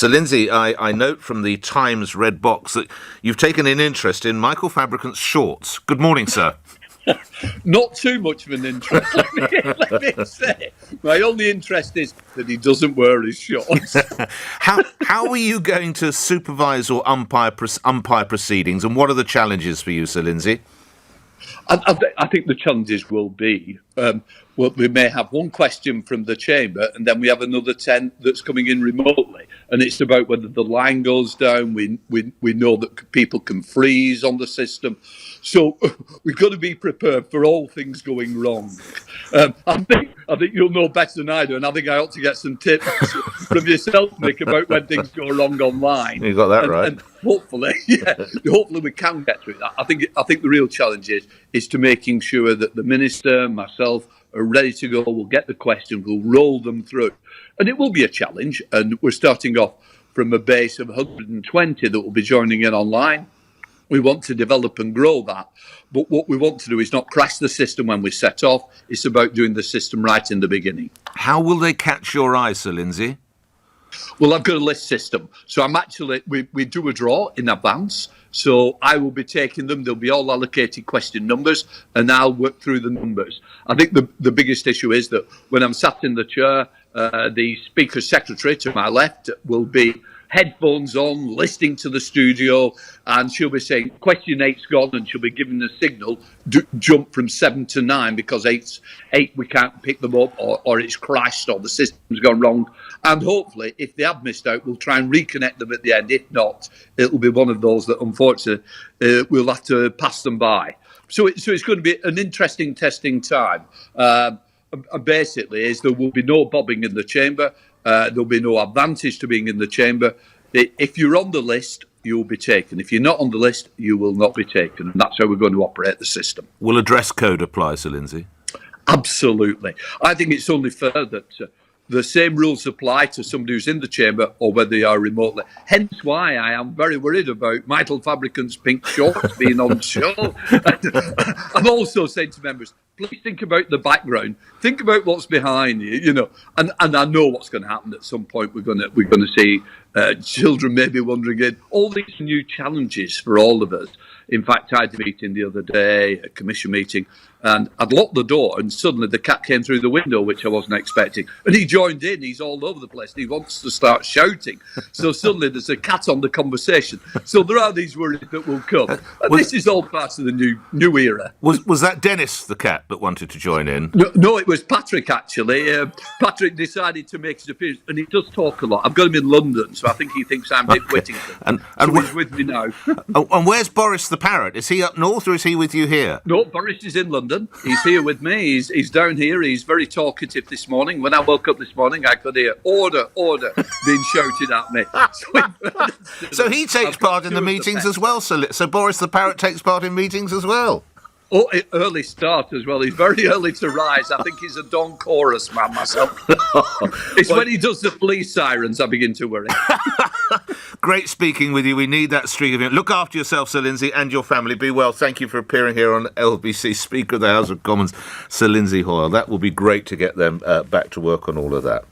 Sir Lindsay, I note from the Times Red Box that you've taken an interest in Michael Fabricant's shorts. Good morning, sir. Not too much of an interest, let me say. My only interest is that he doesn't wear his shorts. How are you going to supervise or umpire proceedings, and what are the challenges for you, Sir Lindsay? I think the challenges will be, we may have one question from the chamber and then we have another 10 that's coming in remotely. And it's about whether the line goes down. We know that people can freeze on the system. So we've got to be prepared for all things going wrong. I think you'll know better than I do, and I think I ought to get some tips from yourself, Nick, about when things go wrong online. You got that right. And hopefully we can get through that. I think the real challenge is to making sure that the minister, myself, are ready to go. We'll get the questions, we'll roll them through, and it will be a challenge. And we're starting off from a base of 120 that will be joining in online. We want to develop and grow that. But what we want to do is not crash the system when we set off. It's about doing the system right in the beginning. How will they catch your eye, Sir Lindsay? Well, I've got a list system. So I'm actually, we do a draw in advance. So I will be taking them. They'll be all allocated question numbers, and I'll work through the numbers. I think the biggest issue is that when I'm sat in the chair, the Speaker's Secretary to my left will be headphones on, listening to the studio, and she'll be saying, question 8's gone, and she'll be giving the signal, jump from 7 to 9, because 8 we can't pick them up, or it's crashed, or the system's gone wrong. And hopefully, if they have missed out, we'll try and reconnect them at the end. If not, it'll be one of those that, unfortunately, we'll have to pass them by. So it's going to be an interesting testing time. Basically, there will be no bobbing in the chamber. There'll be no advantage to being in the chamber. If you're on the list, you'll be taken. If you're not on the list, you will not be taken. And that's how we're going to operate the system. Will a dress code apply, Sir Lindsay? Absolutely. I think it's only fair that the same rules apply to somebody who's in the chamber or whether they are remotely. Hence why I am very worried about Michael Fabricant's pink shorts being on show. I'm also saying to members, please think about the background. Think about what's behind you, And I know what's going to happen at some point. We're going to see children maybe wandering in. All these new challenges for all of us. In fact, I had a meeting the other day, a commission meeting, and I'd locked the door, and suddenly the cat came through the window, which I wasn't expecting. And he joined in. He's all over the place. And he wants to start shouting. So suddenly there's a cat on the conversation. So there are these worries that will come. And this is all part of the new era. Was that Dennis, the cat, that wanted to join in? No, it was Patrick, actually. Patrick decided to make his appearance, and he does talk a lot. I've got him in London, so I think he thinks I'm Dick Whittington. So he's with me now. And where's Boris the parrot? Is he up north, or is he with you here? No, Boris is in London. He's here with me. He's down here. He's very talkative this morning. When I woke up this morning, I could hear order being shouted at me. So he takes part in the meetings as well. So Boris the parrot takes part in meetings as well. Oh, early start as well. He's very early to rise. I think he's a dawn chorus man myself. It's when he does the police sirens I begin to worry. Great speaking with you. We need that streak of it. Look after yourself, Sir Lindsay, and your family. Be well. Thank you for appearing here on LBC. Speaker of the House of Commons, Sir Lindsay Hoyle. That will be great to get them back to work on all of that.